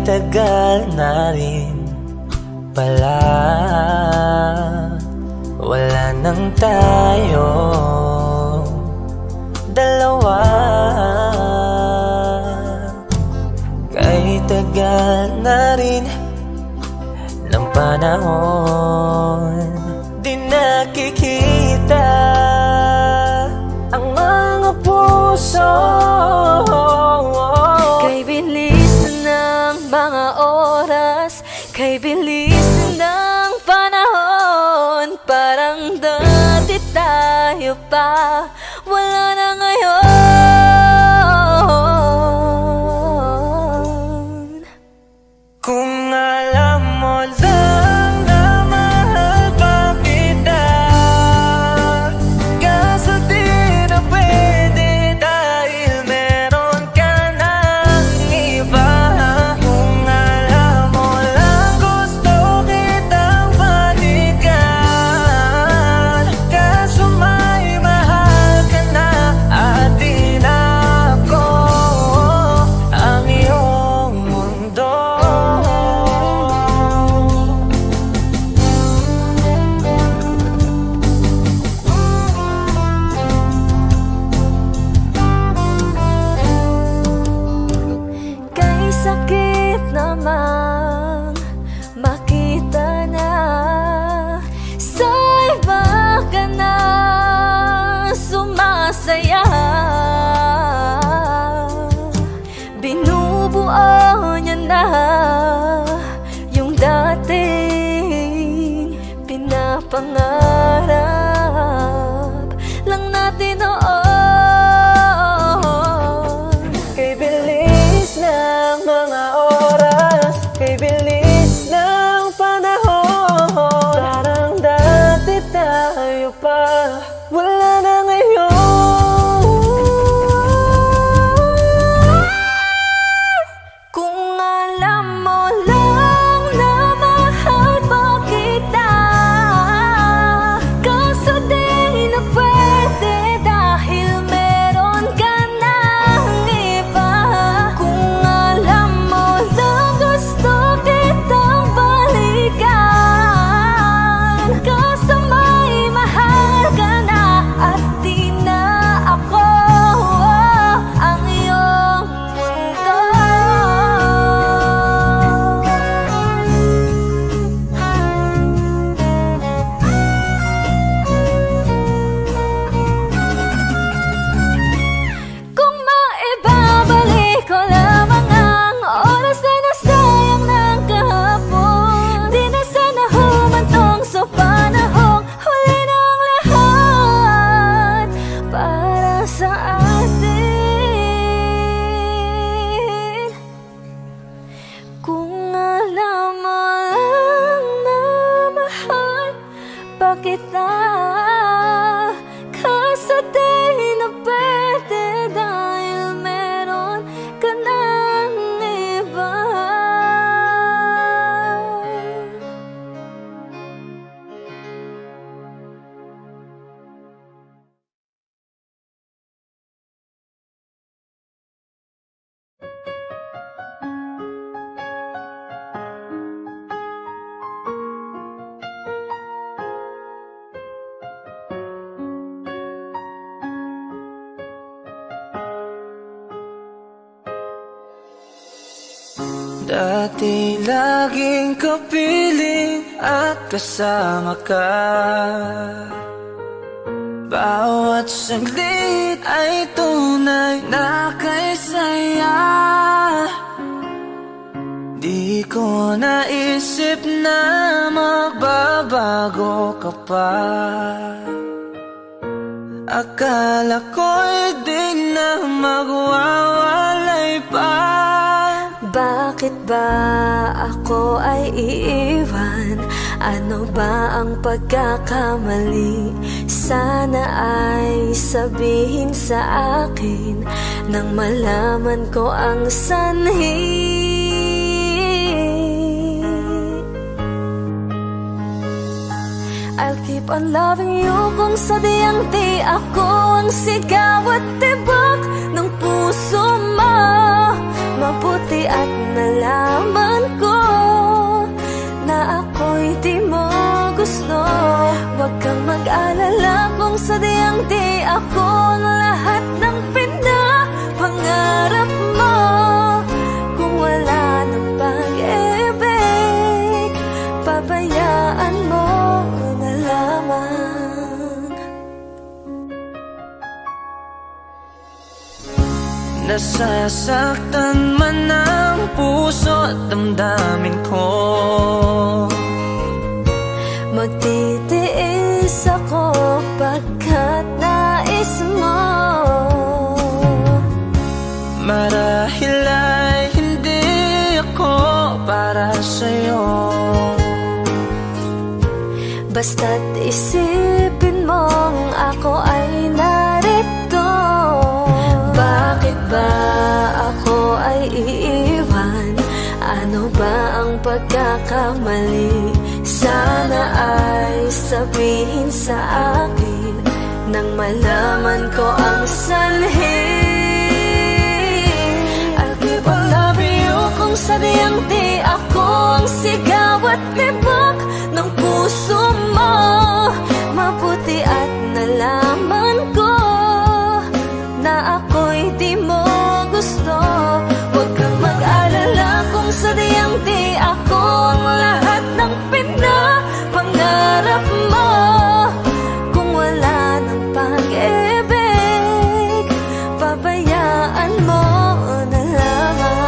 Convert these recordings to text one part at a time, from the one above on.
tagal na rin pala, wala nang tayo dalawa. Kay tagal na rin ng panahon, di nakikita ang mga puso. Kay bilis ng mga oras, kay bilis ng panahon, parang dati tayo pa, wala na ngayon. Kung alam mo lang na mahal pa kita, kaso di na pwede dahil meron ka ng iba. Kung alam mo lang gusto kitang balikan, kaso may mahal ka na at di na ako ang iyong mundo. Kay sakit namang makita na sa iba ka na sumasaya. Binubuo niya na yung dating pinapangarap lang natin noon. Kay bilis ng mga oras, kay bilis ng panahon, parang dati tayo pa, wala na ngayon. Kung alam mo lang na mahal pa kita, kaso di na pwede dahil meron ka ng iba. Kung alam mo lang gusto kitang balikan, kaso may mahal ka na at di na ako ang iyong mundo. Kung maibabalik ko lamang ang oras na nasayang ng kahapon, di na sana humantong sa panahong huli ng lahat para sa atin. Kung alam mo lang na mahal pa kita, kaso di na pwede dahil meron ka ng iba. Dati laging kapiling at kasama ka, bawat saglit ay tunay na kay saya. Di ko naisip na magbabago ka pa, akala ko'y di na magwawalay pa. Bakit ba ako ay iiwan? Ano ba ang pagkakamali? Sana ay sabihin sa akin nang malaman ko ang sanhi. I'll keep on loving you kung sadyang di ako ang sigaw at tibok ng puso mo. Mabuti at nalaman ko na ako'y di mo gusto. Huwag kang mag-alala kung sadyang di ako ang lahat ng pinapangarap mo. Kung wala ng pag-ibig, pabayaan mo na lamang. Nasasaktan man ang puso at damdamin ko, magtitiis ako pagkat nais mo. marahil ay hindi ako para sa'yo. Basta't isipin mong ako ay narito. Bakit ba ako ay iiwan? Ano ba ang pagkakamali? Sana ay sabihin sa akin nang malaman ko ang sanhi. I'll keep on loving you kung sadyang di ako ang sigaw at tibok ng puso mo. Mabuti at nalaman ko na ako'y di mo gusto. Huwag kang mag-alala kung sadyang di ako ang lahat ng pinapangarap mo. Kung wala ng pag-ibig, pabayaan mo na lamang.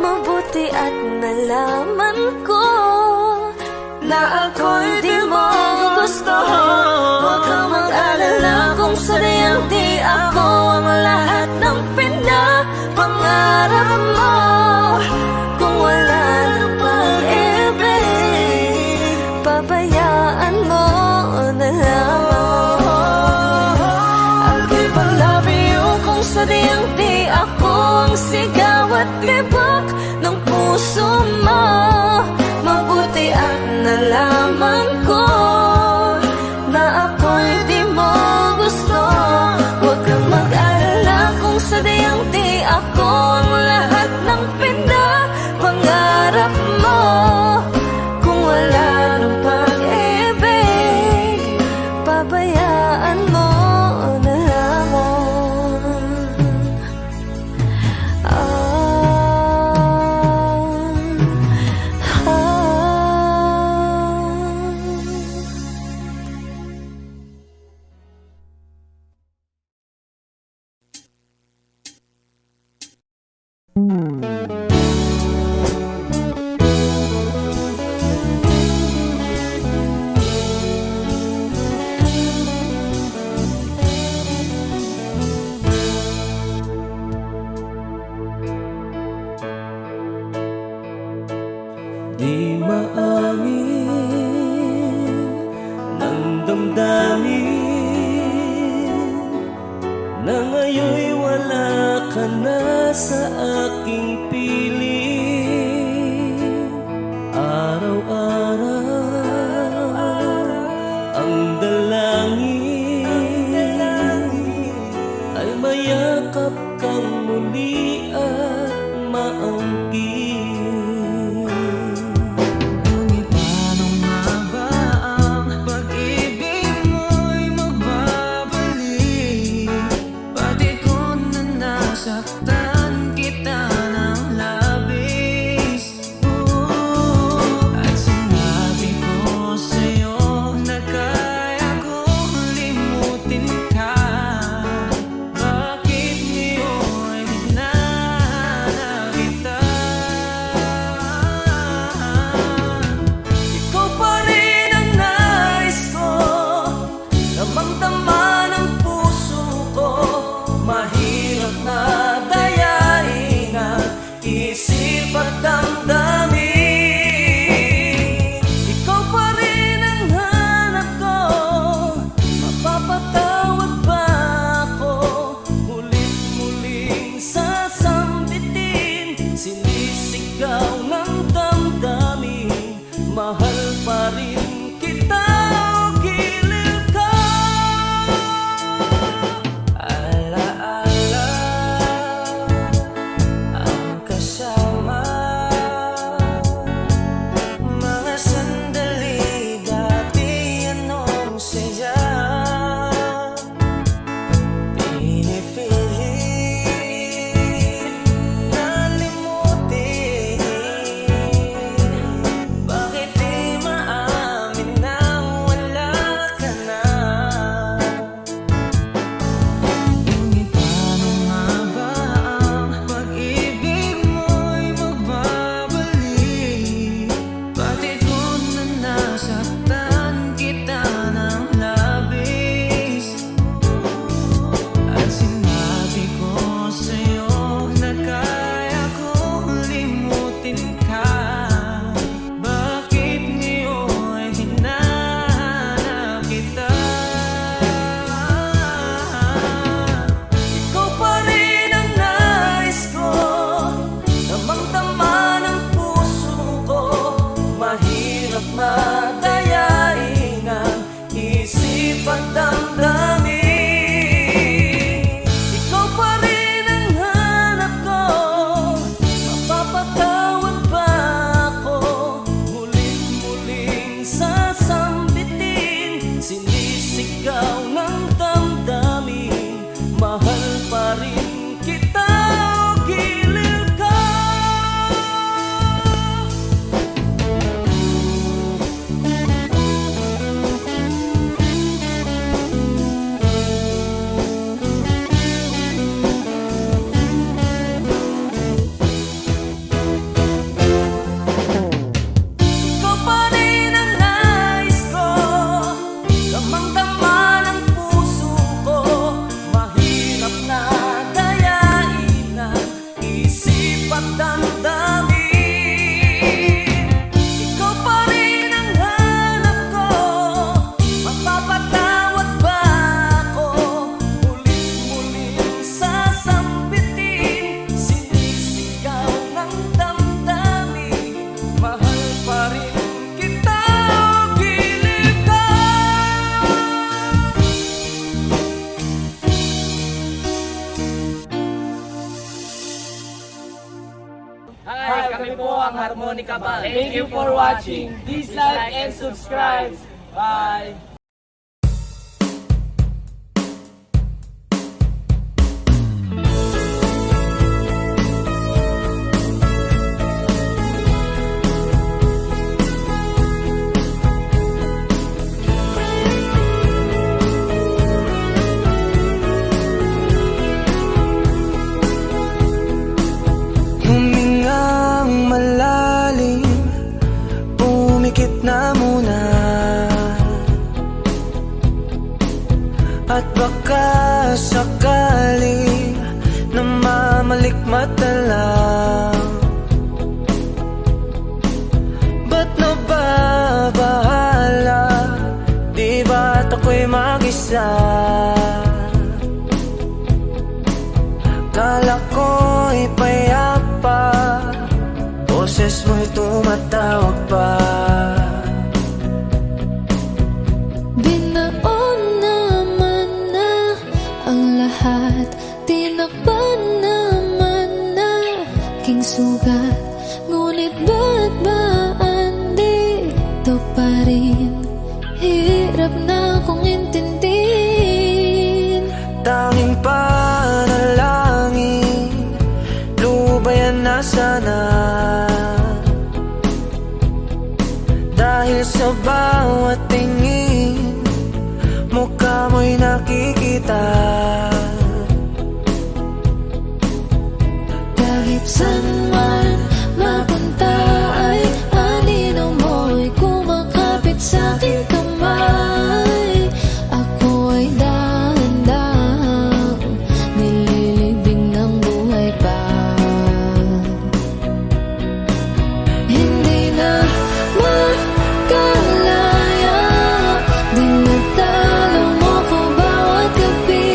Mabuti at nalaman ko na ako'y di mo gusto. Huwag kang mag-alala kung sadyang di ako ang lahat ng pinapangarap mo. Kung wala ng pag-ibig, pabayaan mo na lamang. I'll keep on loving you kung sadyang di ako ang sigaw at tibok ng puso mo. Mabuti at nalaman ko na ako'y di mo gusto. Huwag kang mag-alala kung sadyang di ako ang lahat ng pinapangarap mo. Kung wala ng pag-ibig, pabayaan mo na lamang. Di maamin ng damdamin na ngayon'y wala ka na sa aking piling. Araw-araw ang dalangin ay mayakap kang muli at maangkin. Saktan kita ng labis, at sinabi ko sa'yo na kaya kong limutin ka. Bakit ngayon Kami po ang Harmonica Band. Thank you for watching. Please like and subscribe. Bye! Humingang malalim, pumikit na muna, at baka sakali namamalikmata lang. Ba't nababahala? Di ba't ako'y mag-isa? Kala ko'y payapa, boses mo'y tumatawag pa. Binaon naman na ang lahat, tinakpan naman na king sugat. Ngunit ba't ba andito pa rin? Hirap na kong intindihin. Tanging panalangin, lubayan na sana. Dahil sa bawat tingin, mukha mo'y nakikita. Kahit saan man mapunta ay anino mo'y kumakapit sa aking kamay. Ako ay dahan-dahang nililibing ng buhay pa. Hindi na makalaya, dinadalaw mo ko bawat gabi.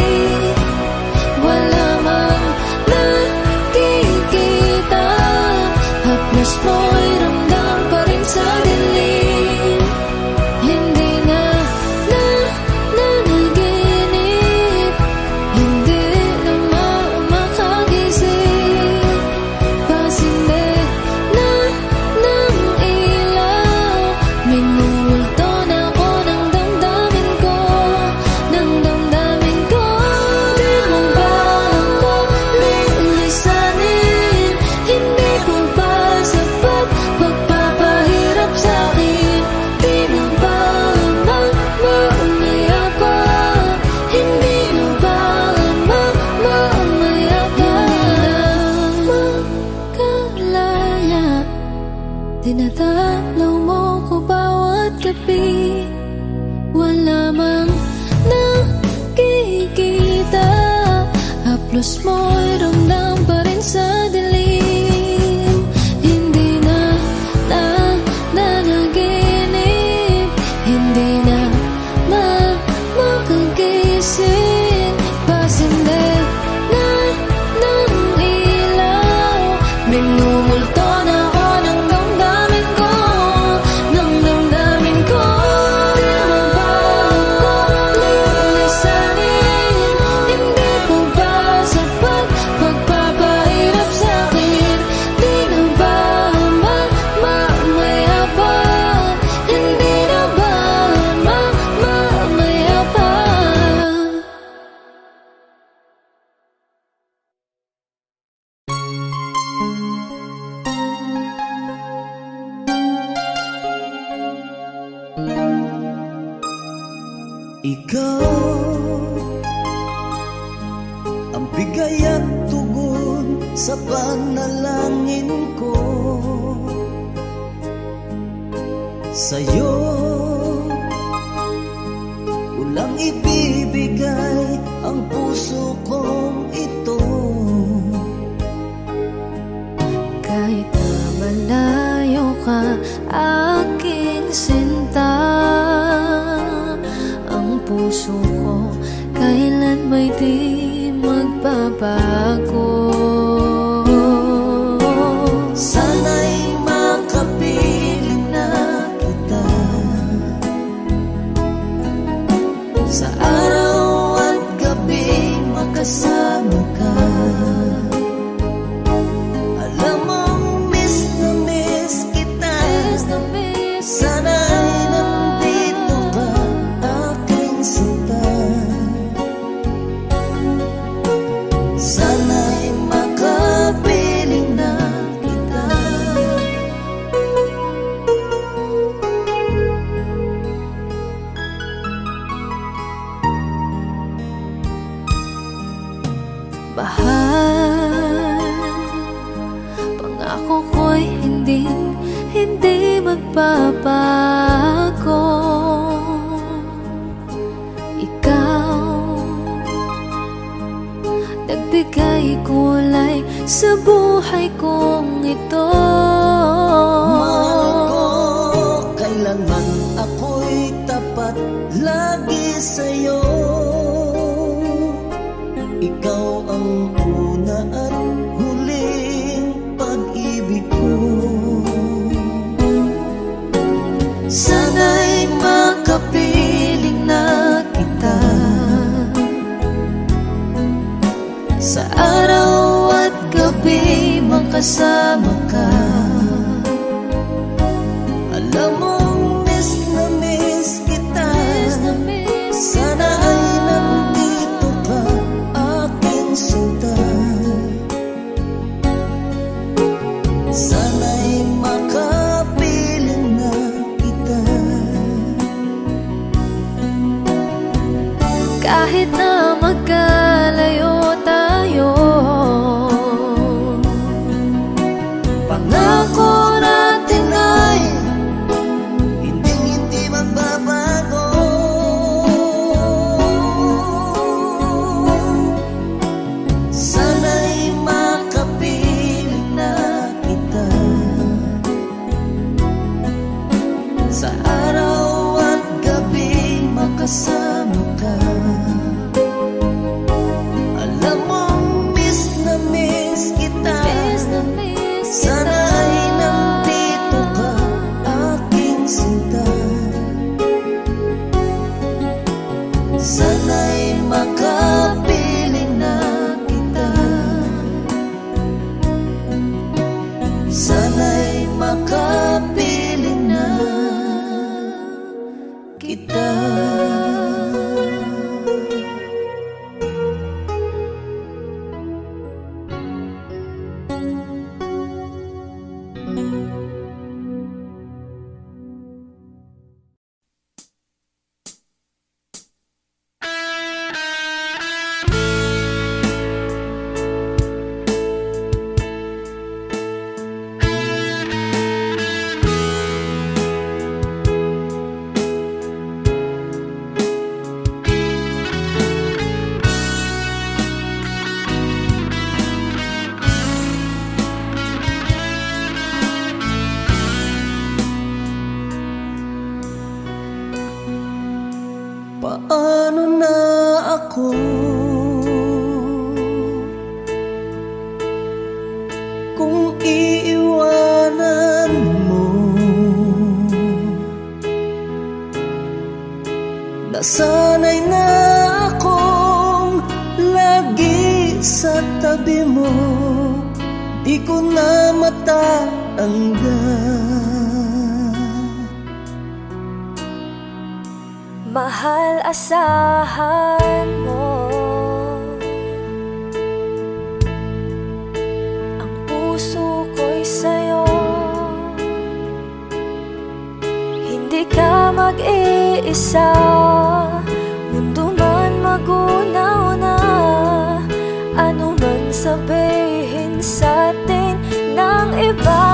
Wala mang nakikita, haplos mo'y ramdam pa rin sa dilim. Hindi na nanaginip, hindi na makagising. Pasinde na ng ilaw, minumulto na ako ng damdamin ko, ng damdamin ko. Di mo ba ako lilisanin? Hindi ko ba sapat pagpapahirap sa'kin? Di na ba mamamaya pa? Hindi na ba mamamaya pa? Makalaya, dinadalaw mo ko bawat gabi. Wala mang nakikita, haplos mo'y ramdam pa rin sa dilim. Hindi na nanaginip, hindi na makagising. Pasinde na ng ilaw, minumulto na ako ng damdamin ko, ng damdamin ko. Di mo ba ako lilisanin? Hindi ko ba sapat pagpapahirap sa'kin? Di na ba mamamaya pa? Hindi na ba mamamaya pa? Ikaw ang bigay at tugon sa panalangin ko. Sa'yo ulang ibibigay ang puso kong ito. Kahit na malayo ka, aking sinta, ang puso ko kailan may di magbabago. Sana'y makapiling na kita sa araw at gabi, makasama ka. Alam mong miss na Mahal, pangako ko'y hindi magbabago. Ikaw, nagbigay kulay sa buhay kong ito. Mahal ko, kailanman ako'y tapat lagi sa'yo. Ikaw ang una at huling pag-ibig ko. Sana'y makapiling na kita sa araw at gabi, makasama ka. Alam mong miss na miss kita. Sana ay nandito ka, aking sinta. Sana'y makapiling na kita. Kahit na magkalayo tayo, Pangako natin ay hindi magbabago. Sana'y makapiling na kita sa araw at gabi, makasama ka. Alam mong miss na miss kita. Sana ay nandito ka, aking sinta. Sana'y makapiling na kita. Sana'y makapiling na kita. Paano na ako kung iiwanan mo? Nasanay na akong lagi sa tabi mo, di ko na matanggal. mahal, asahan mo. Ang puso ko'y sa'yo. Hindi ka mag-iisa, mundo man magunaw na. Ano man sabihin sa'tin ng iba,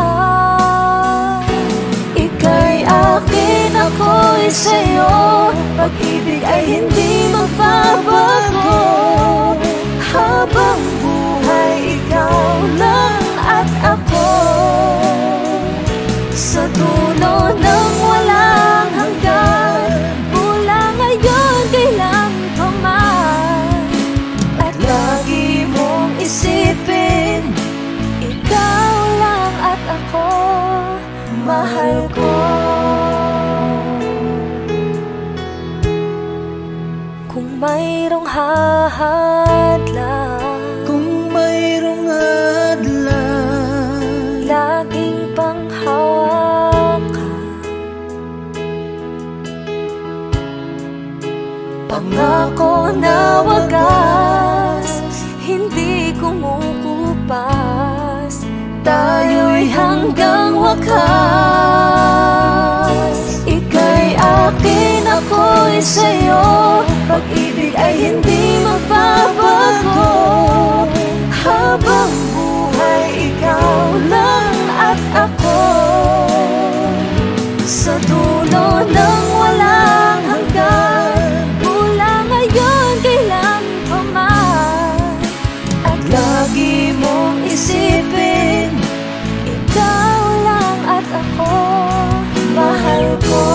ika'y akin, ako'y sa'yo. Pag-ibig ay hindi magbabago. Habang buhay, ikaw lang at ako. Sa dulo ng walang hanggan, mula ngayon kailan pa man. At lagi mong isipin, ikaw lang at ako, mahal ko. Kung mayroong hadlang, Kung mayroong hadlang, laging panghawakan. Pangako na wagas, hindi kumukupas. Tayo'y hanggang wakas. Ika'y akin, ako'y sa'yo. Pag-ibig ay hindi magbabago. isipin, ikaw lang at ako, mahal ko.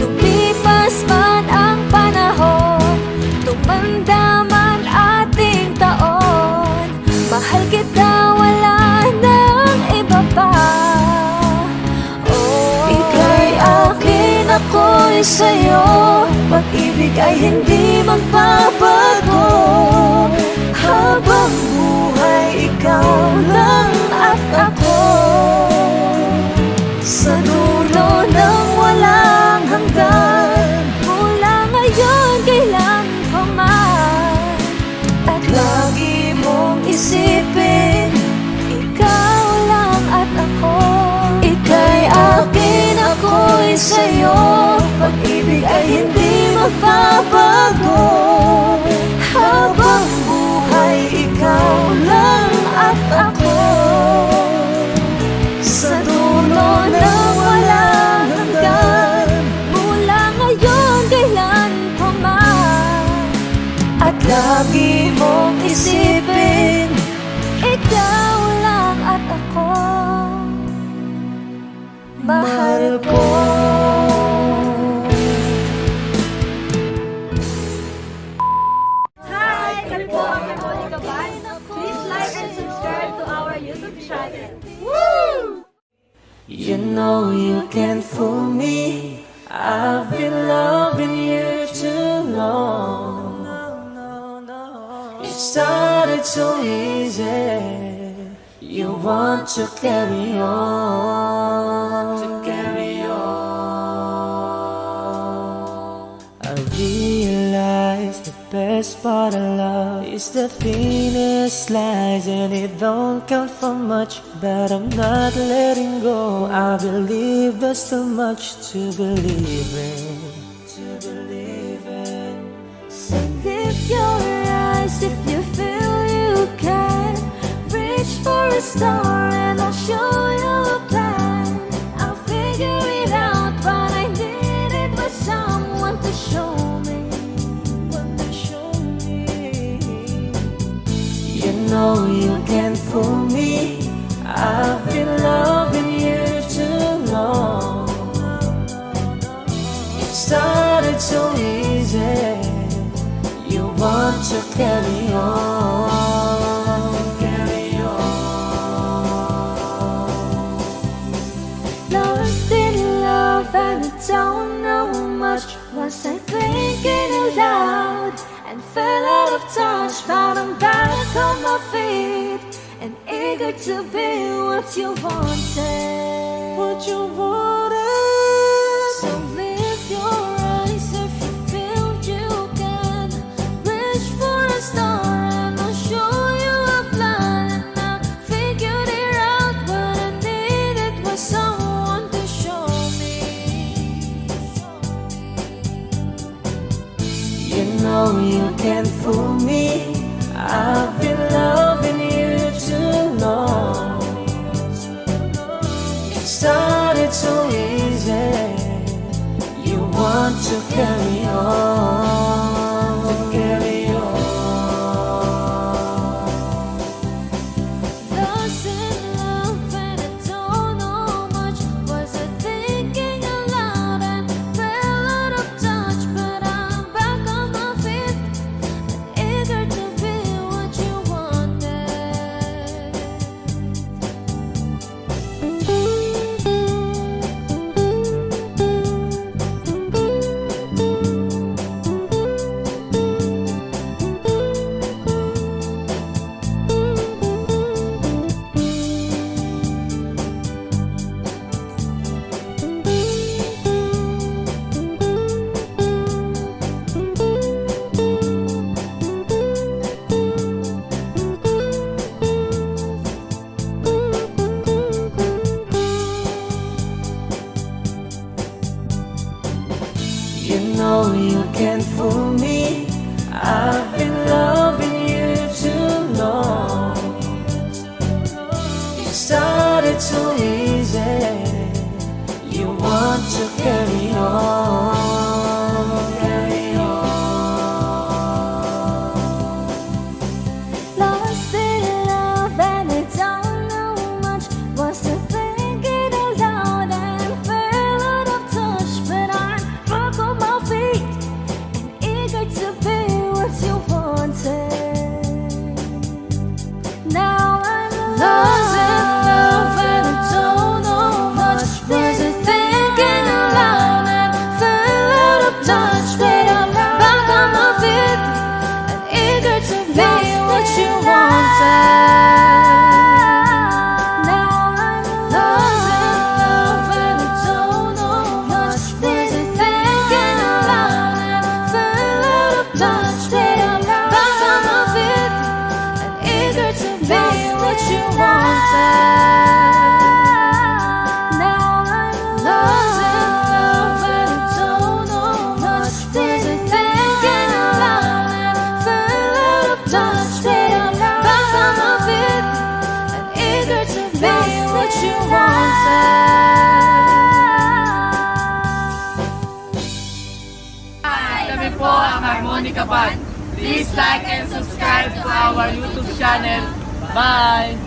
Lumipas man ang panahon, tumanda man ating taon, mahal kita, wala nang iba pa. Ika'y akin, ako'y sa'yo, pag-ibig ay hindi magbabago. Habang buhay, ikaw lang at ako, sa dulo ng walang hanggan, mula ngayon kailan pa man. At lagi mong isipin, ikaw lang at ako. Ika'y akin, ako'y sa'yo, pag-ibig ay hindi magbabago. Habang buhay, ikaw lang at ako, sa dulo ng walang hanggan, mula ngayon kailan pa man. At lagi mong isipin, ikaw lang at ako, mahal ko. Hi! Kami po ang Monica Ban. Please like and subscribe to our YouTube channel. You know you can't fool me. I've been loving you too long. It started so easy. You want to carry on, I realize the best part of love is the thinnest slice, and it don't count for much, but I'm not letting go. I believe there's too much to believe in. So lift your eyes if you feel you can. Reach for a star and I'll show you a plan. I'll figure it out, but I needed was someone to show me. You know you can't fool me. I've been loving you too long. It started so easy. You want to carry on, Lost in love and I don't know much. Was I thinking aloud and fell out of touch? But I'm back on my feet and eager to be what you wanted. what you wanted. So lift your eyes if you feel you can. Reach for a star and I'll show you a plan. And I figured it out, but I needed was someone to show me. You know you can't fool me. I've been loving you too long. It started so easy. You want to carry on, Lost in love and I don't know much. Was I thinking aloud and fell out of touch? But I'm back on my feet and eager to be what you touch, but I'm back on my feet and eager to be what you wanted. Now I'm lost in love and don't know much. Busy thinking aloud and feel out of touch, but I'm back on my feet and eager to be what you wanted. Kami po ang Harmonica Band. Please like and subscribe to our YouTube channel. Bye!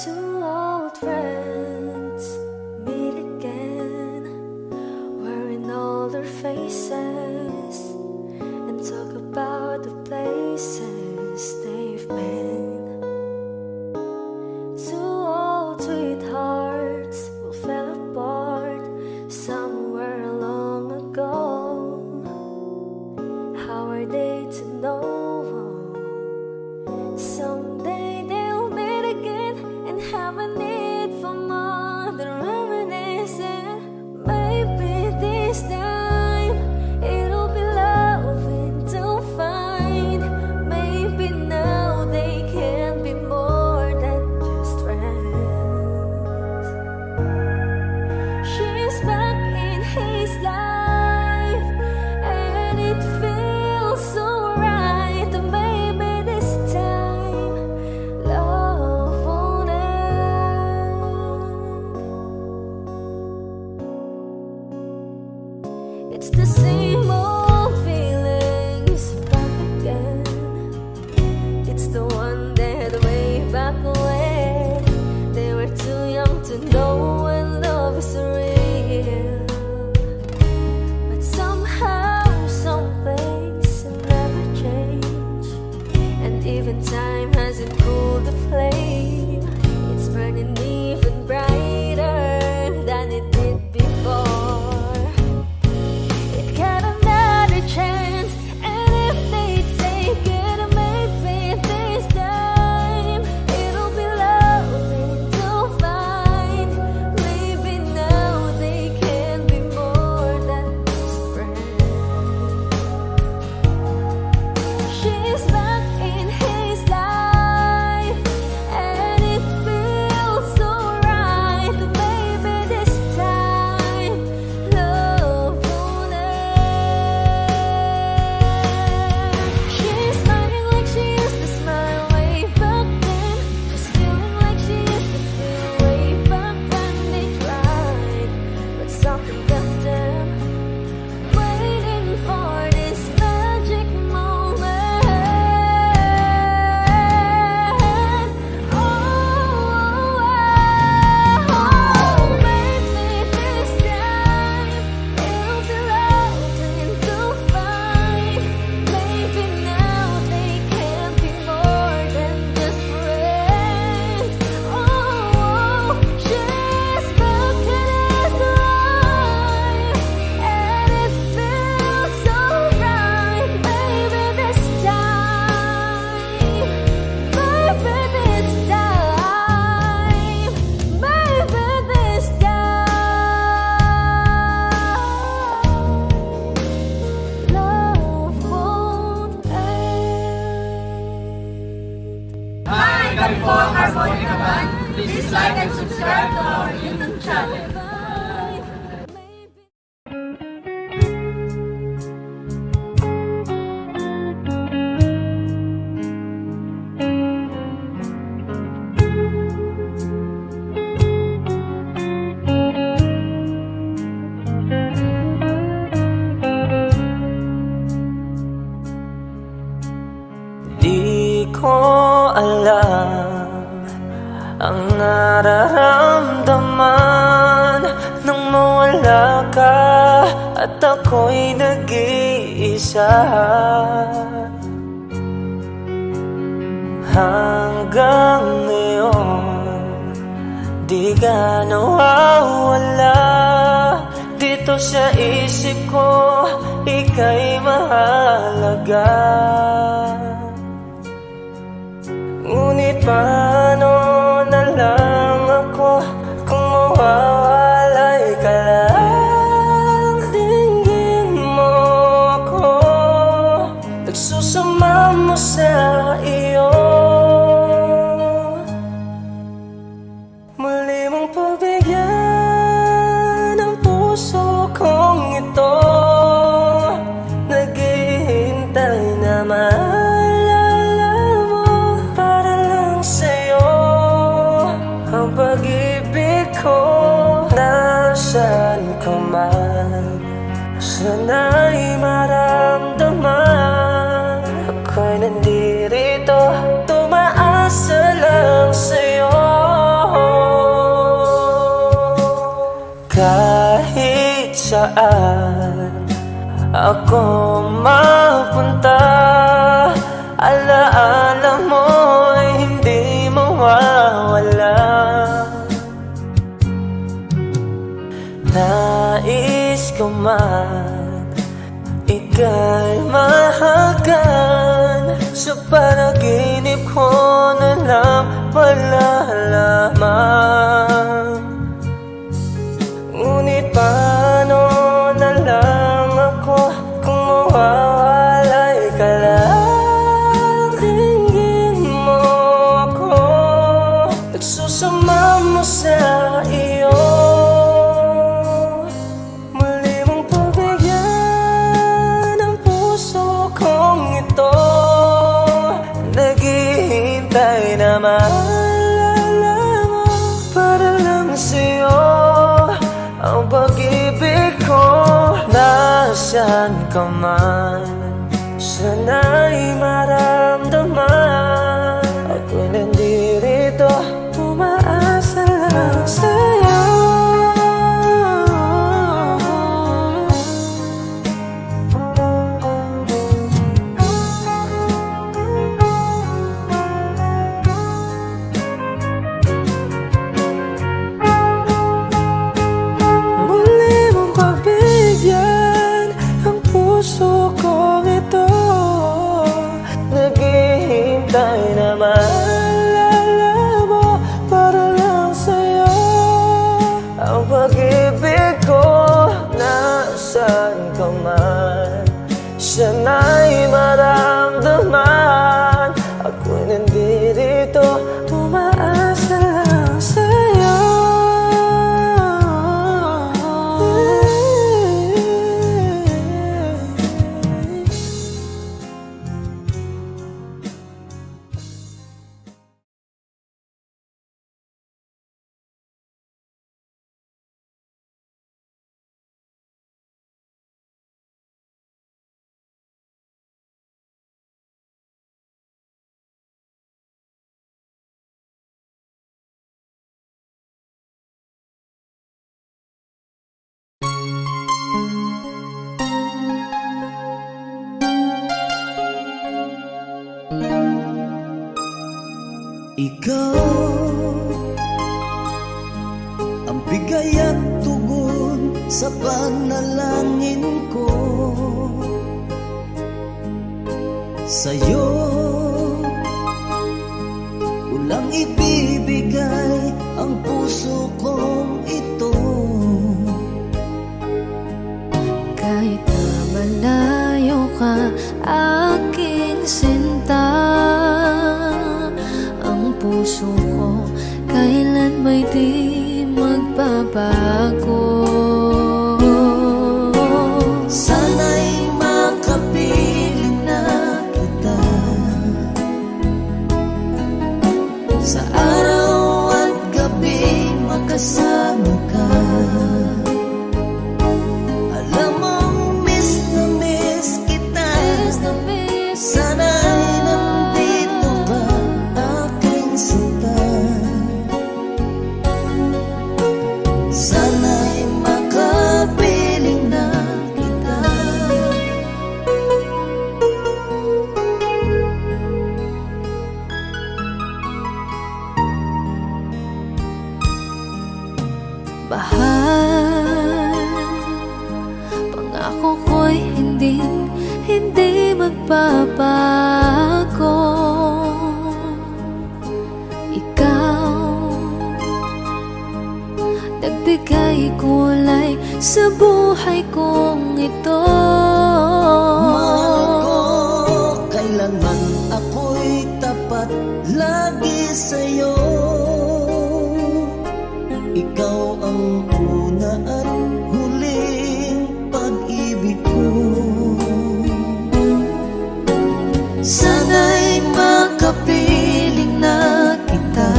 Two old friends meet again, wearing older faces, and talk about the places they've been. Two old sweethearts who fell apart somewhere long ago. How are they to know? Someday they'll meet again and have a need for more than reminiscing. Maybe this time it'll be loving to find. Maybe now they can be more than just friends. She's back in his life and it feels so right. Maybe this time love won't end. It's the same old feelings back again. It's the one that way back when they were too young to know when love is real. But somehow some things never change, and even time hasn't cooled the flame. It's burning even brighter than it did before. It got another chance, and if they take it, maybe this time it'll be loving to find. Maybe now they can be more than just friends. She's back in his life and it feels so right. Maybe this time love won't end. She's smiling like she used to smile way back then. She's feeling like she used to feel way back when they tried, but something left them waiting for this magic moment. Maybe this time it'll be loving to find. Maybe now they can be more than just friends. She's back in his life and it feels so right. Maybe this time, maybe this time, maybe this time, love won't end. Hi! Kami po ang Harmonica Band. Please like and subscribe to our YouTube channel. Di ko alam ang nararamdaman nang mawala ka at ako'y nag-iisa. hanggang ngayon di ka nawawala dito sa isip ko, ika'y mahalaga. Ngunit paano na lang ako kung mawawalay ka lang? Tingin mo ako, nagsusama mo sa iyo. Muli mong pagbigyan ang puso kong ito, naghihintay na maalala mo para lang sa'yo ang pag-ibig ko. Nasaan ka man, sana'y maramdaman, ako'y nandirito, tumaasa lang sa'yo. Kahit saan ako mapunta, alaala mo'y hindi mawawala. Nais ko man ika'y mahagan, sa panaginip ko na lang malalaman. Ngunit paano na lang ako kung mawawalay ka lang? Tingin mo ako, nagsusama mo sa iyo. Muli mong pagbigyan ang puso kong ito, naghihintay na maalala mo para lang sa'yo ang pag-ibig ko. Nasaan ka man, sana'y maramdaman, ako'y nandirito, tumaasa lang sa'yo. Puso kong ito, naghihintay na maalala mo para lang sa'yo ang pag-ibig ko. Nasaan ka man, sana'y maramdaman, ako'y nandirito, tumaasa lang sa'yo. Ikaw ang bigay at tugon sa panalangin ko. Sa'yo ulang ibibigay ang puso kong ito. Kahit na malayo ka, aking sinta, ang puso ko kailan may di magbabago. Sana'y makapiling na kita sa araw at gabi, makasama ka. Alam mong miss na miss kita, sana'y nandito ba aking sinta. Sana'y makapiling na kita. buhay kong ito. Mahal ko, kailanman ako'y tapat lagi sa'yo. Ikaw ang una at huling pag-ibig ko. Sana'y makapiling na kita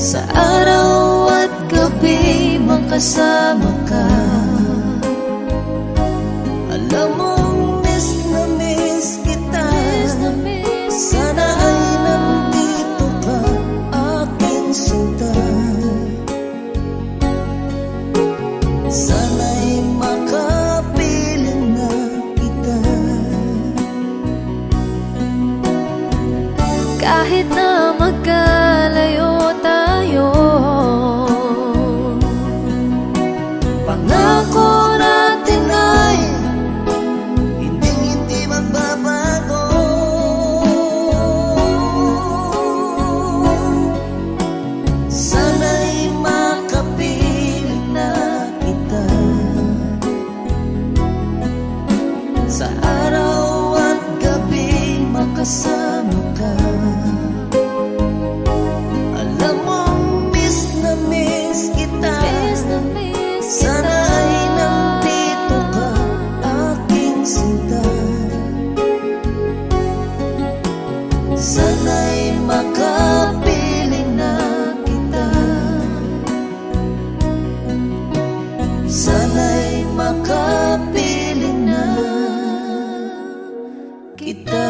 sa araw at gabi, makasama ka. Alam mong miss na miss kita. Sana ay nandito ka, aking sinta. Sana'y makapiling na kita. Kahit na magkalayo tayo, Pangako natin ay hindi magbabago. Sana'y makapiling na kita sa araw at gabi, makasama ka. Alam mong miss na miss kita. Sana ay nandito ka, aking sinta. Sana'y makapiling na kita. Sana'y makapiling na kita.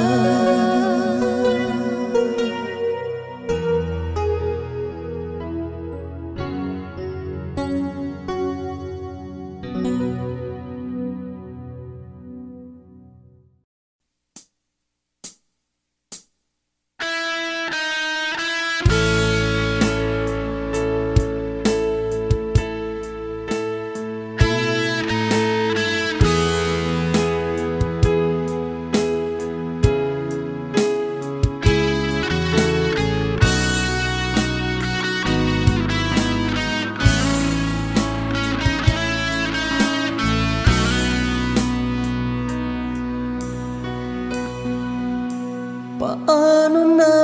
Paano na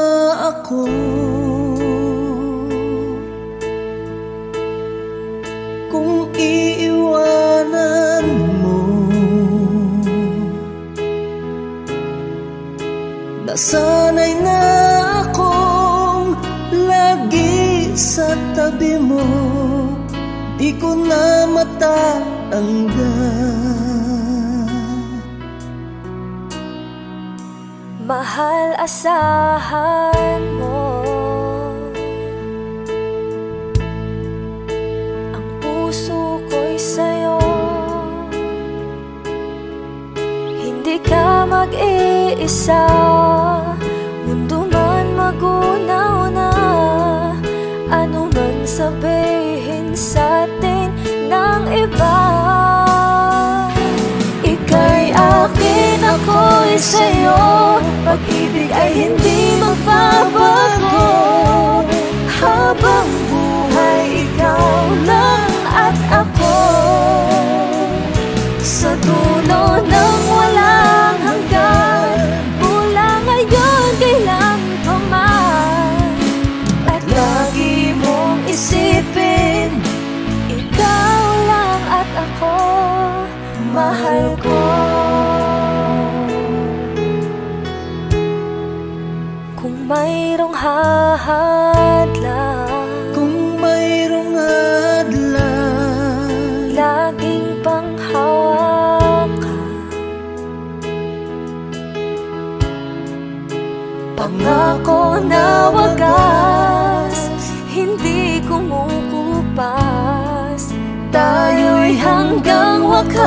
ako kung iiwanan mo? Nasanay na akong lagi sa tabi mo, di ko na matatanggal. mahal, asahan mo. Ang puso ko'y sa'yo. Hindi ka mag-iisa, mundo man magunaw na. Ano man sabihin sa'tin ng iba, ika'y akin, ako'y sa'yo. Pag-ibig ay hindi magbabago. Habang buhay, ikaw lang at ako. Sa dulo ng walang hanggan, mula ngayon kailan pa man. At lagi mong isipin, ikaw lang at ako, mahal ko. Kung mayroong hahadlang, Kung mayroong hadlang, laging panghawakan. Pangako na wagas, hindi kumukupas. Tayo'y hanggang wakas.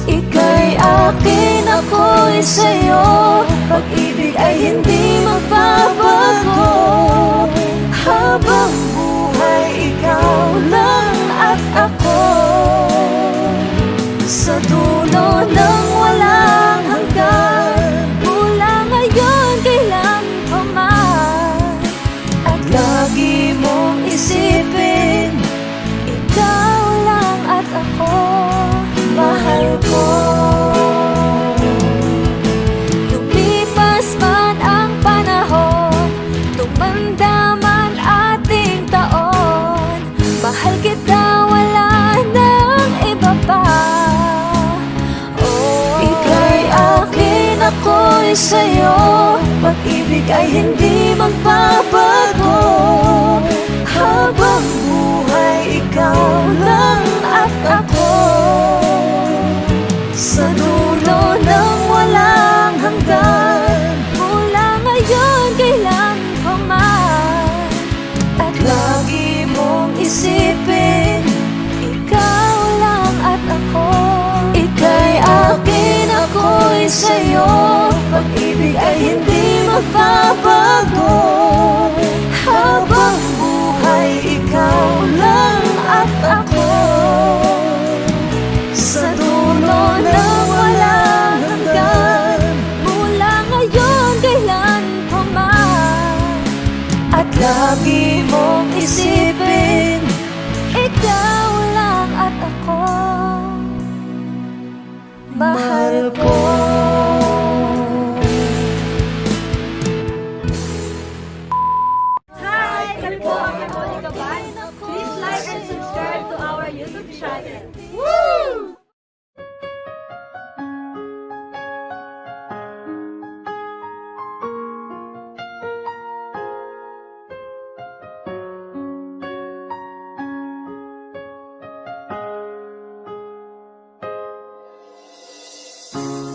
Ika'y akin, ako'y sa'yo. Pag-ibig ay hindi magbabago. Habang buhay, ikaw lang at ako. Sa dulo ng walang hanggan, mula ngayon kailan pa man. At lagi mong isipin, ako'y sa'yo. Pag-ibig ay hindi magbabago. Habang buhay, ikaw lang at ako. Sa dulo ng walang hanggan, mula ngayon kailan pa man. At lagi mong isipin, ikaw lang at ako. Ika'y akin, ako'y sa'yo. Pag-ibig ay hindi magbabago. Habang buhay, ikaw lang at ako. Sa dulo ng walang hanggan, mula ngayon kailan pa man. At lagi mong isipin, ikaw lang at ako. Mahal ko. Hi! Kami po ang Harmonica Band. Please like and subscribe to our YouTube channel. Woo!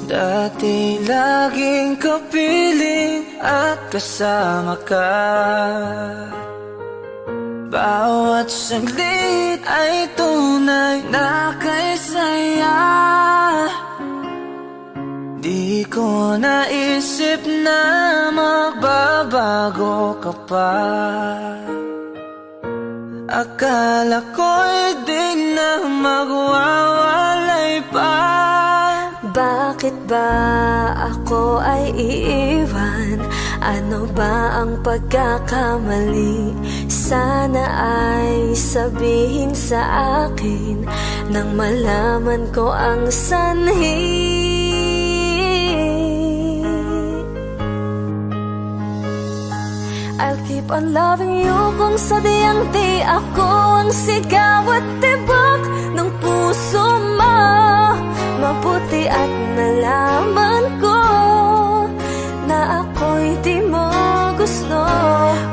Dati laging kapiling at kasama ka. Bawat saglit ay tunay na kay saya. Di ko naisip na magbabago ka pa. Akala ko'y di na magwawalay pa. Bakit ba ako ay iiwan? Ano ba ang pagkakamali? Sana ay sabihin sa akin nang malaman ko ang sanhi. I'll keep on loving you kung sadyang di ako ang sigaw at tibok ng puso mo. Mabuti at nalaman ko na ako'y di mo gusto.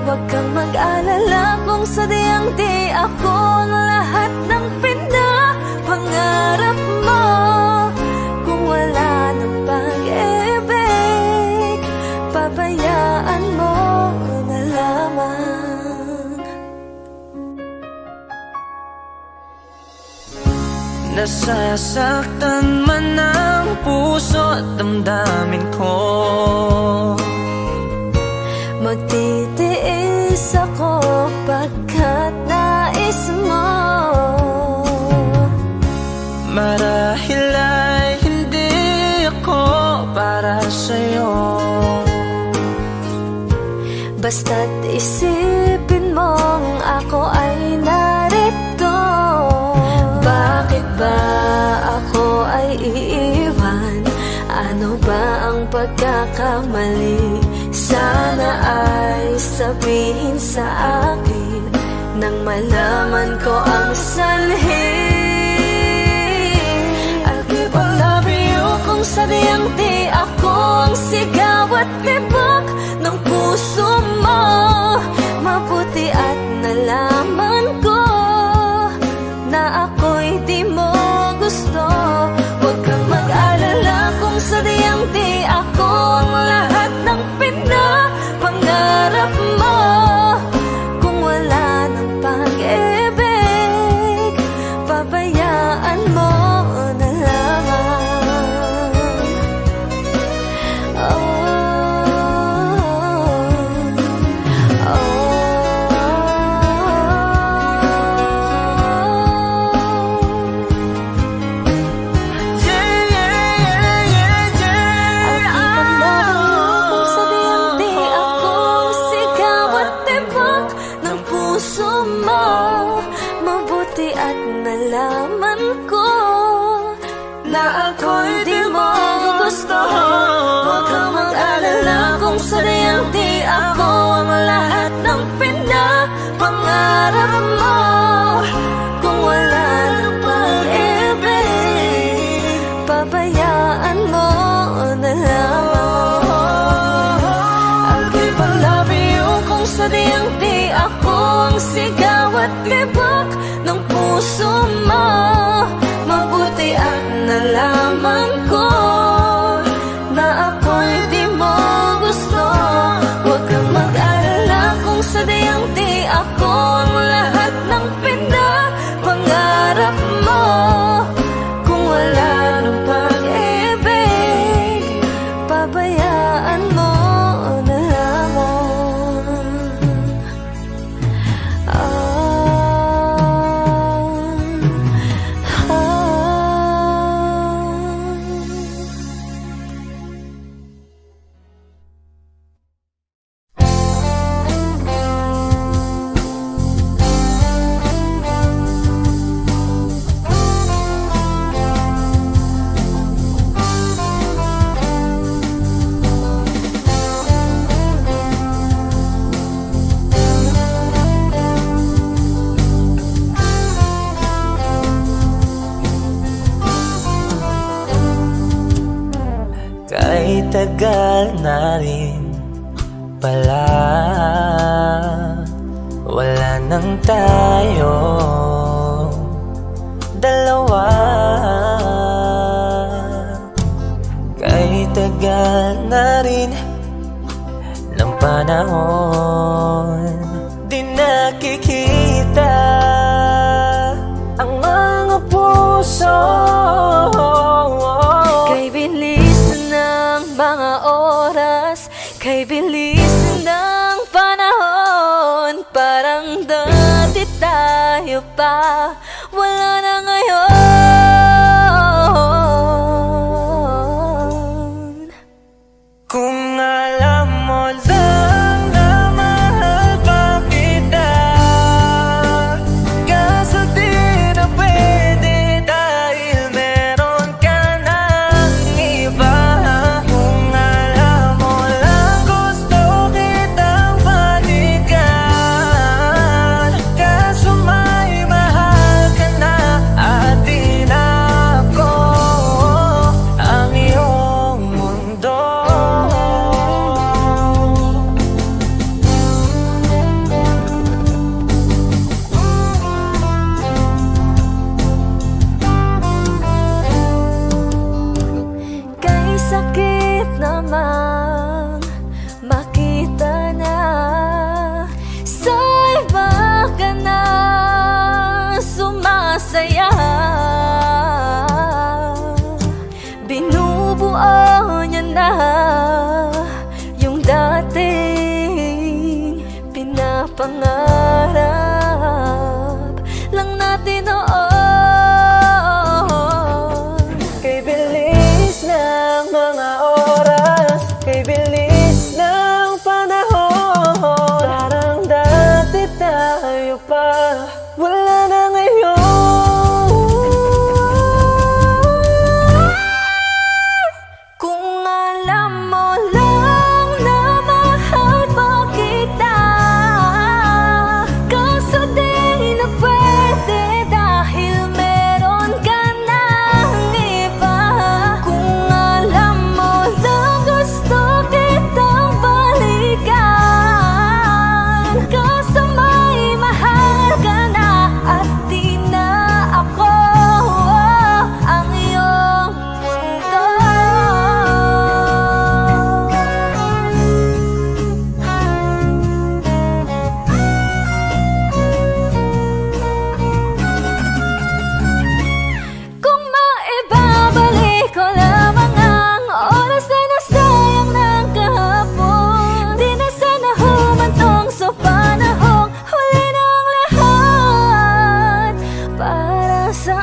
Huwag kang mag-alala kung sadyang di ako ang lahat ng pinapangarap mo. Kung wala ng pag-ibig, pabayaan mo na lamang. Nasasaktan man ang puso at damdamin ko. Magtitiis ako pagkat nais mo. Marahil ay hindi ako para sa'yo. Basta't isipin mong ako ay narito. Bakit ba ako ay iiwan? Ano ba ang pagkakamali? Sana ay sabihin sa akin nang malaman ko ang sanhi. I'll keep on loving you kung sadyang di ako ang sigaw at tibok ng puso mo. Mabuti at nalaman ko na ako'y di mo gusto. Huwag kang mag-alala kung sadyang di ako ang lahat ng pinapangarap mo. Kung wala ng pag-ibig, pabayaan mo na lamang. Oh, nalaman ko na ako'y di mo gusto. Huwag kang mag-alala kung sadyang di ako ang lahat ng pinapangarap mo. Kung wala ng pag-ibig, pabayaan mo na lamang. ang sigaw at tibok ng puso mo. Mabuti at nalaman ko na ako'y di mo gusto. Huwag kang mag-alala kung sadyang di ako ang lahat ng pinapangarap mo. Kung wala nang pag-ibig, pabayaan mo na lamang. Kahit tagal na rin pala, wala nang tayo dalawa. Kahit tagal na rin ng panahon, di nakikita ang mga puso. Kay bilis ng mga oras, kay bilis ng panahon, parang dati tayo pa, wala na ngayon. Kung alam mo lang na mahal pa kita, kaso di na pwede dahil meron ka ng iba. Kung alam mo lang gusto kitang balikan, kaso may mahal ka na at di na ako ang iyong mundo. Kay sakit namang makita na sa iba ka na sumasaya. Binubuo niya na yung dating pinapangarap lang natin noon. Kay bilis ng mga oras, kay bilis ng panahon, parang dati tayo pa, wala na ngayon. Kung alam mo lang na mahal pa kita, kaso di na pwede dahil meron ka ng iba. Kung alam mo lang gusto kitang balikan, kaso may mahal ka na at di na ako ang iyong mundo. Kung maibabalik ko lamang ang oras na nasayang ng kahapon, di na sana humantong sa panahong huli ng lahat para sa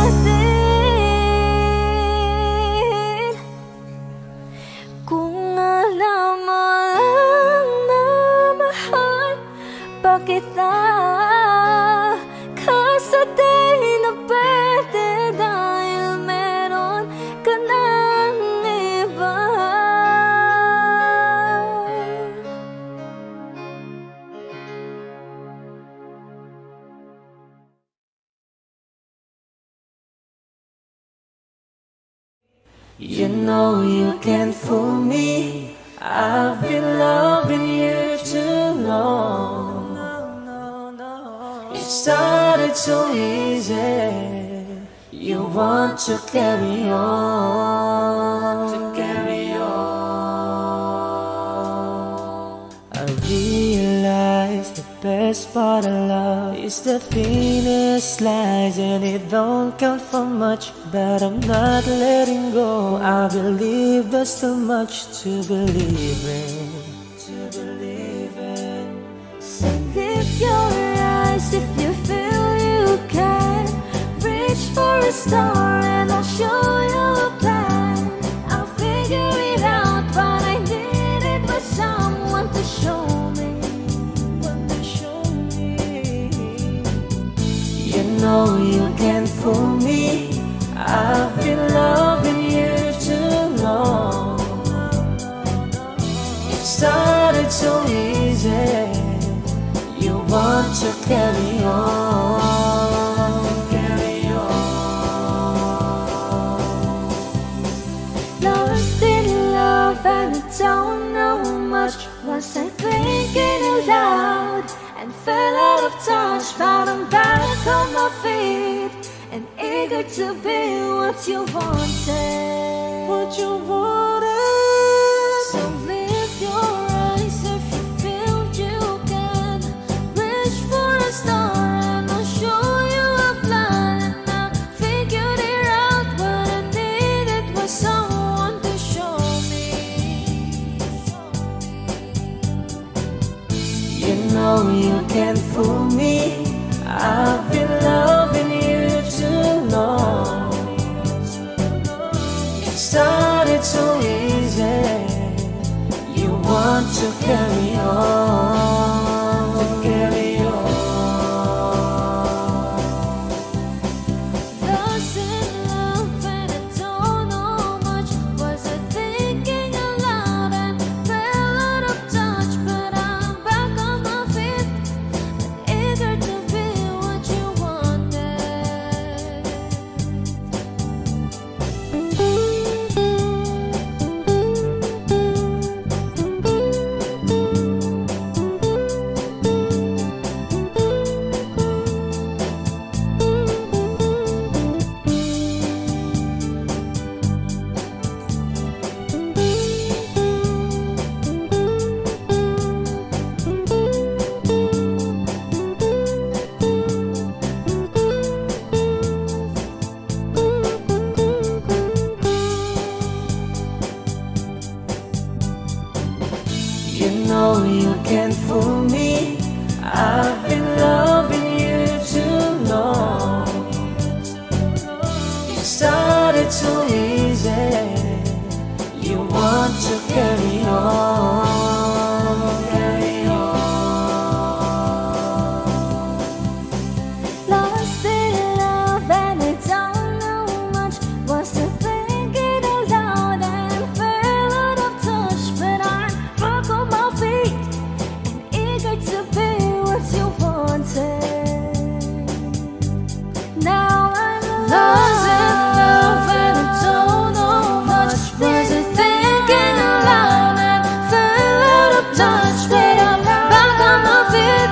atin. Kung alam mo lang na mahal pa kita, kaso di na pwede dahil meron ka ng iba. You know you can't fool me, I've been loving you too long. started so easy. You want to carry on, I realize the best part of love is the thinnest slice, and it don't count for much, but I'm not letting go. I believe there's too much to believe in. So lift your eyes if you feel you can. Reach for a star and I'll show you a plan. I'll figure it out, but I needed was someone to show me. You know you can't fool me. I've been loving you too long. It started so easy. You want to carry on, Lost in love and I don't know much. Was I thinking aloud and fell out of touch? But I'm back on my feet and eager to be what you wanted. So lift your eyes if you feel you can. Reach for a star and I'll show you a plan. And I figured it out, but I needed was someone to show me. You know you can't fool me. I've been loving you too long. It started so easy. You want to carry on, Lost in love and I don't know much. Was I thinking aloud and fell out of touch? But I'm back on my feet and eager to be what you You know you can't fool me. I've been loving you too long. It started so easy. You want to carry on, Lost in love and I don't know much. Was I thinking aloud and fell out of touch? But I'm back on my feet and eager to be what you wanted. Now I'm lost in love and I don't know much. Was I thinking aloud and fell out of touch? But I'm back on my feet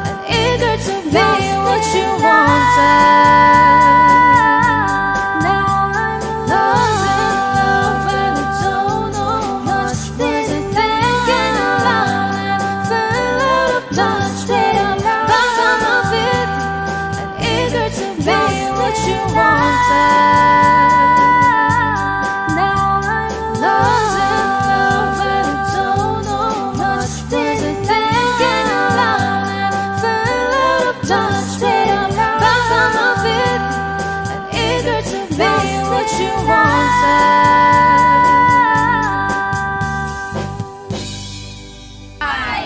and eager to be what you wanted. Now I'm lost in love and I don't know much. Was I thinking aloud and fell out of touch? But I'm back on my feet and eager to be what you wanted. Now I'm lost in love and I don't know much. Was I thinking aloud and fell out of touch? But I'm back on my feet and eager to be what you wanted.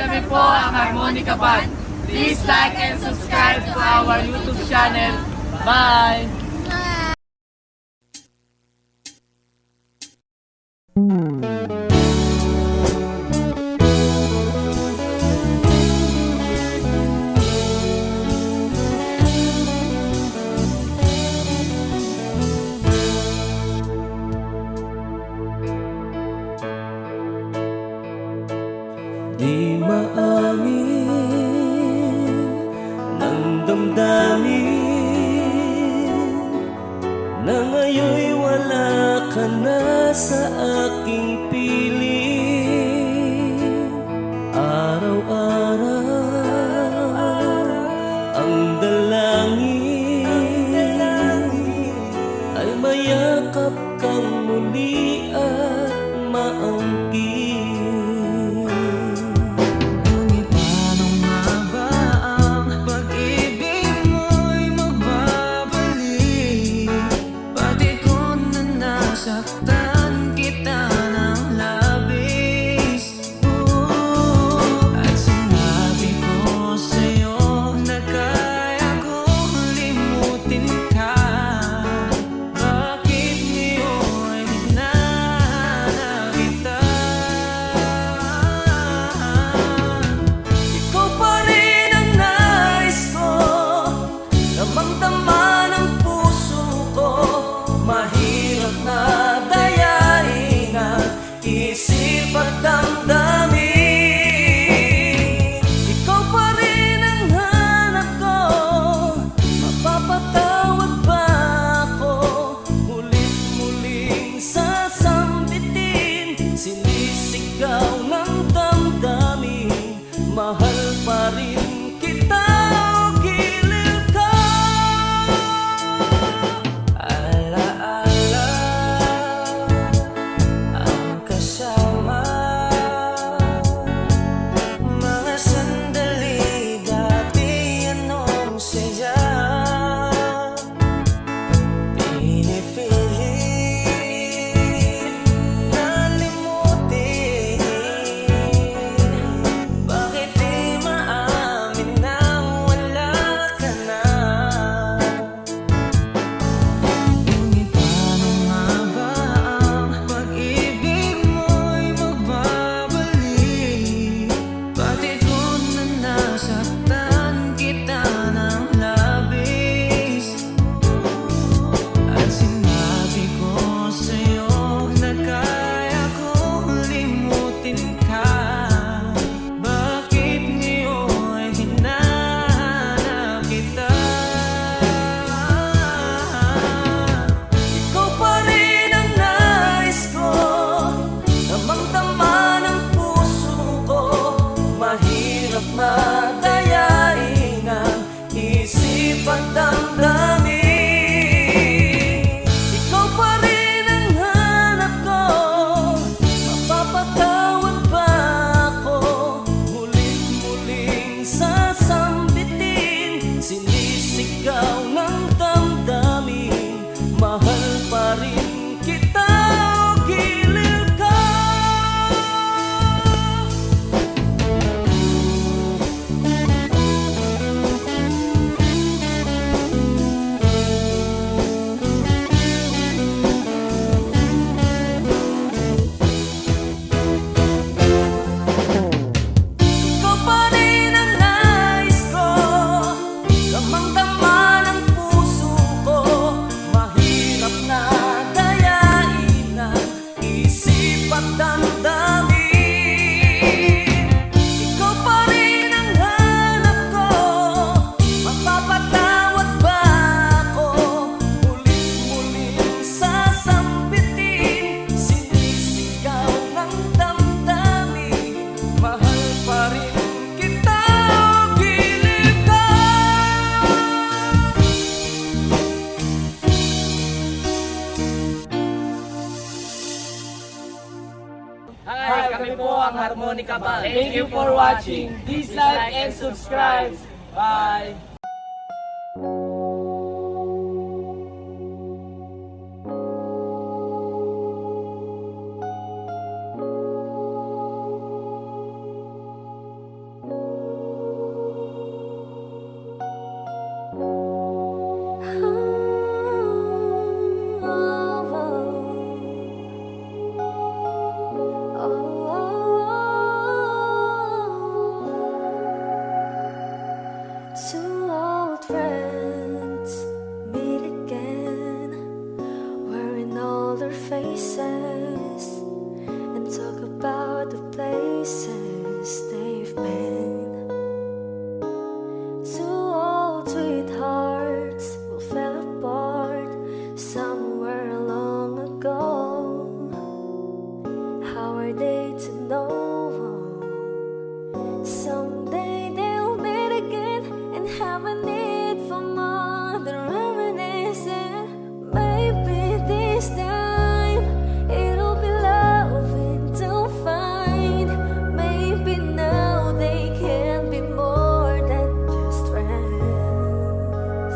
Kami po ang Harmonica Band. Please like and subscribe to our YouTube channel. Bye! Di maamin ng damdamin damdamin na ngayon'y wala ka na sa aking piling. Araw-araw ang dalangin ay mayakap kang muli at maangkin. Ngunit paano nga ba ang pag-ibig mo'y magbabalik? Pati ko na nasaktan kita ng labis. At sinabi ko sa'yo na kaya kong limutin ka. Bakit ngayon hinahanap kita? Ikaw pa rin ang nais ko, damang-dama ng puso ko. Mahirap na dayain ang isip at damdamin. Ikaw pa rin ang hanap ko, mapapatawad ba ako? Mulit-muling sasambitin, sinisigaw ng damdamin. Mahal pa rin kita o giliw ka. Alaala ang kasama, mga sandali dati anong saya. Pinipilit na limutin, bakit di maamin na wala ka na? Ngunit paano nga ba ang pag-ibig mo'y magbabalik? Pati ko na nasaktan kita ng labis. At sinabi ko sa'yo na kaya kong limutin ka. Bakit ngayon hinahanap kita? Ikaw pa rin ang nais ko, damang-dama ng puso ko. Mahirap na dayain ang isip at damdamin. Ikaw pa rin ang hanap ko, mapapatawad ba ako? Mulit-muling sasambitin, sinisigaw ng damdamin. Mahal pa rin kita o giliw ka. Ikaw pa rin ang nais ko, damang-dama ng puso ko. Mahirap na dayain ang isip at damdamin. Ikaw pa rin ang hanap ko, mapapatawad ba ako? Mulit-muling sasambitin, sinisigaw ng damdamin. Mahal pa rin kita o giliw ka. Hi, kami po ang Harmonica Band. Thank you for watching. Please like and subscribe. Bye! Two old friends meet again, wearing all their faces, and talk about the places they've been. Two old sweethearts are they to know? Someday they'll meet again and have a need for more than reminiscing. Maybe this time it'll be loving to find. Maybe now they can be more than just friends.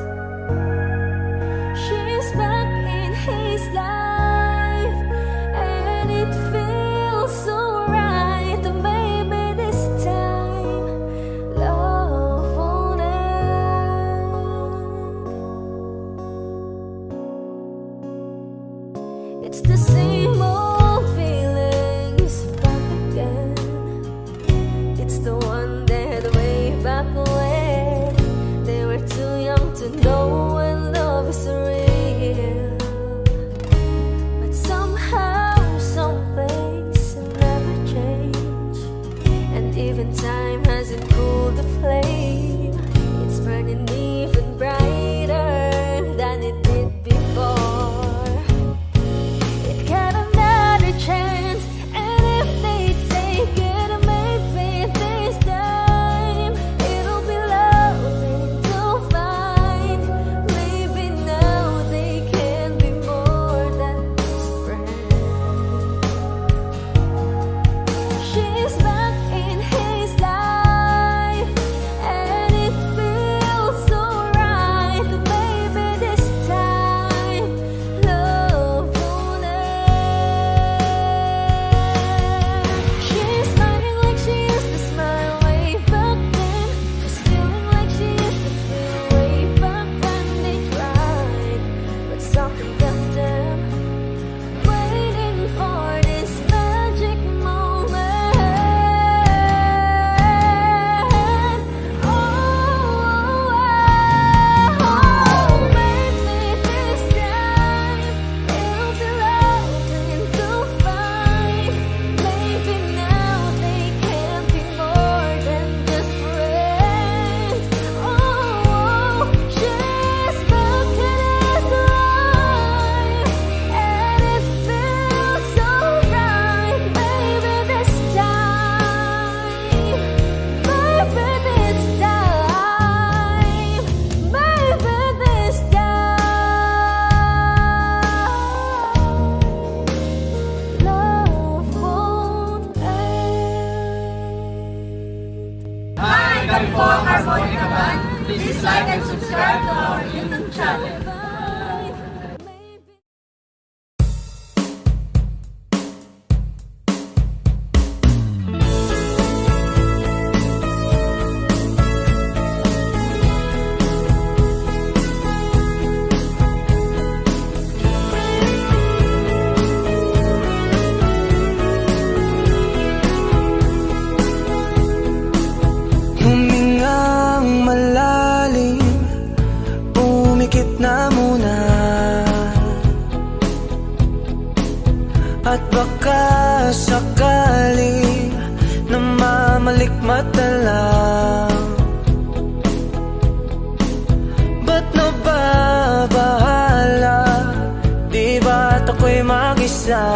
She's back in his life, and it feels so right. Maybe this time love won't end. It's the same old feelings back again. It's the one that way back when they were too young to know when love is real. But somehow some things never change, and even time hasn't cooled the flame. It's burning even brighter than it did before. It got another chance, and if they take it, maybe this time it'll be loving to find. Maybe now they can be more than just friends. She's back in his life, and it feels so right. Maybe this time love won't end. She's smiling like she used to smile way back then. She's feeling like she used to feel way back when they tried, but something left them waiting for this magic moment. Maybe this time it'll be loving to find. Maybe now they can be more than just friends. She's back in his life, and it feels so right. Maybe this time, maybe this time, maybe this time, love won't end. Hi, kami po ang Harmonica Band. Please like and subscribe to our YouTube channel. Humingang malalim, umikit na muna, at baka sakali namamalikmata lang. Ba't nababahala? Di ba't ako'y mag-isa?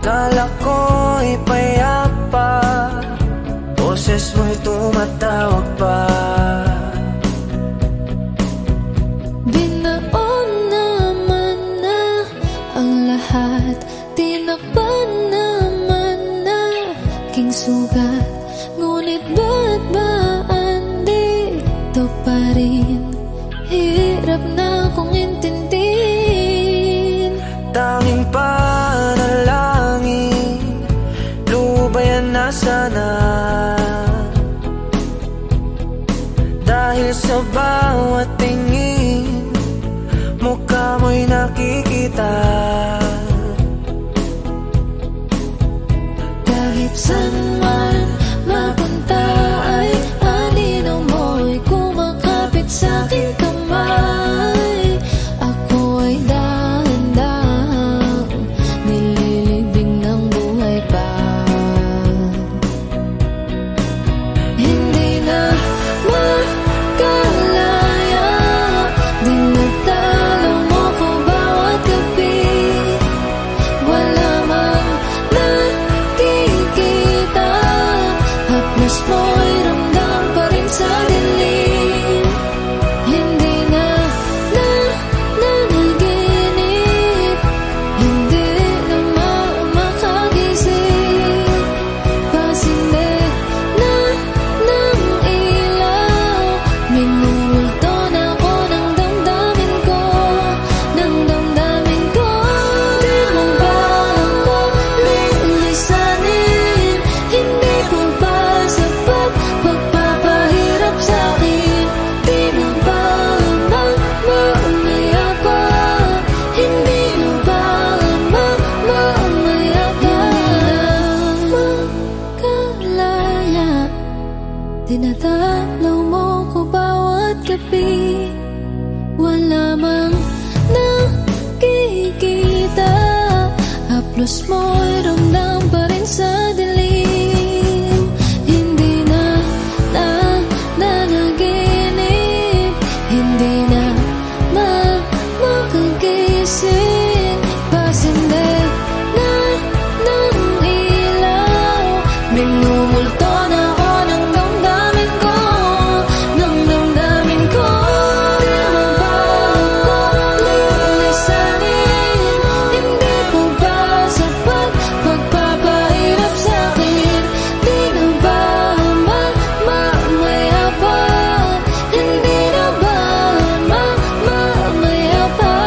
Kala ko'y payapa, boses mo'y tumatawag pa. Binaon naman na ang lahat, tinakpan naman na king sugat. Ngunit ba't ba andito pa rin? Hirap na kong intindihin. Tanging panalangin, lubayan na sana. Dahil sa bawat tingin, mukha mo'y nakikita. Kahit saan man mapunta ay anino mo'y kumakapit sa aking kamay. Ako ay dahan-dahang nililibing ng buhay pa. Hindi na makalaya, dinatalo mo ko bawat gabi. kilos mo'y ramdam pa rin sa dilim. Hindi na nanaginip, hindi na makagising. Pasinde na ng ilaw, minumulto na ako ng damdamin ko, ng damdamin ko. Di mabago lisanin, hindi ko ba sapat pagpapahirap sa'kin? Di na ba mamaya pa? Hindi na ba mamaya pa?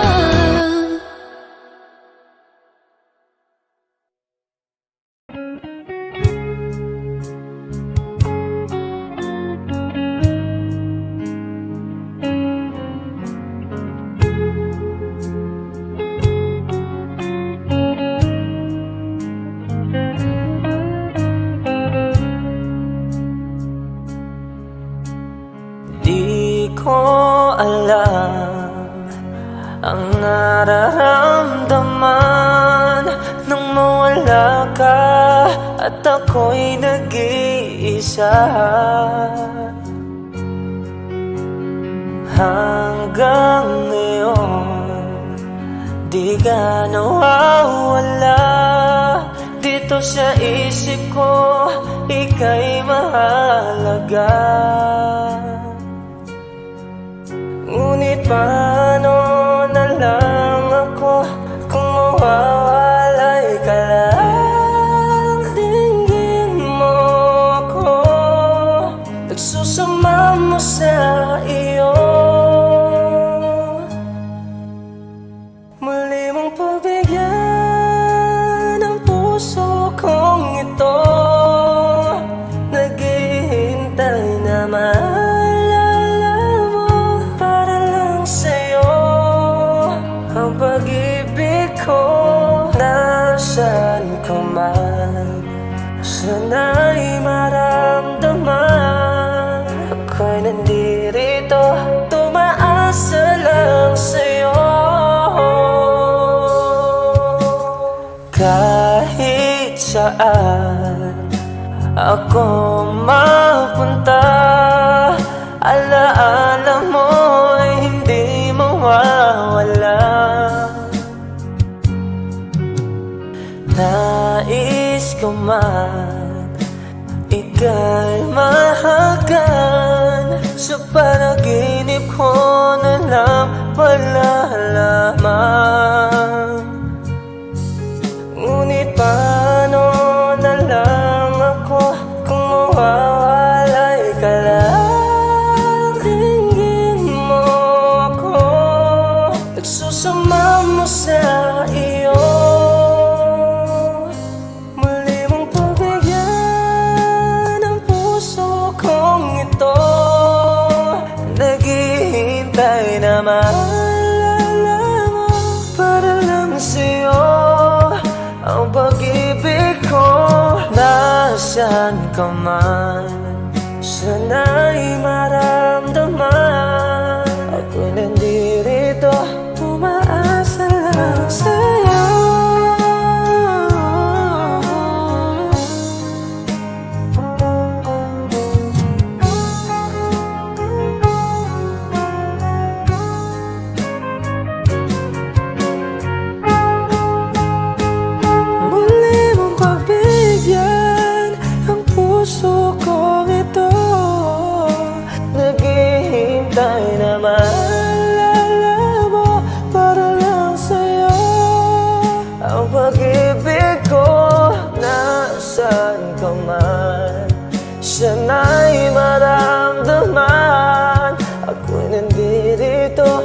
Di ko alam ang nararamdaman nang mawala ka at ako'y nag-iisa. Hanggang ngayon, di ka nawawala dito sa isip ko, ika'y mahalaga. Ngunit paano na lang ako kung mawawalay ka lang? Dinggin mo ako, nagsusama mo sa iyo. Muli mong pagbigyan ang puso kong ito, naghihintay na maalala mo para lang sa'yo. Ang pag-ibig ko, nasaan ka man, sana'y maramdaman. Ako'y nandirito, tumaasa lang sa'yo. Kahit saan ako mapunta, alaala mo'y hindi mawawala. Nais ko man ika'y mahagan, sa panaginip ko na lang malalaman. Ngunit paano na lang ako kung mawawalay ka lang? Dinggin mo ako, nagsusama mo sa iyo. Muli mong pagbigyan ang puso kong ito, naghihintay na maalala mo para lang sa'yo. Ang pag-ibig ko, nasaan ka man, sana'y maramdaman. Ako'y nandirito, umaasa lang sa'yo. Puso kong ito, naghihintay na maalala mo para lang sa'yo. Ang pag-ibig ko, nasaan ka man, sana'y maramdaman. Ako'y nandirito,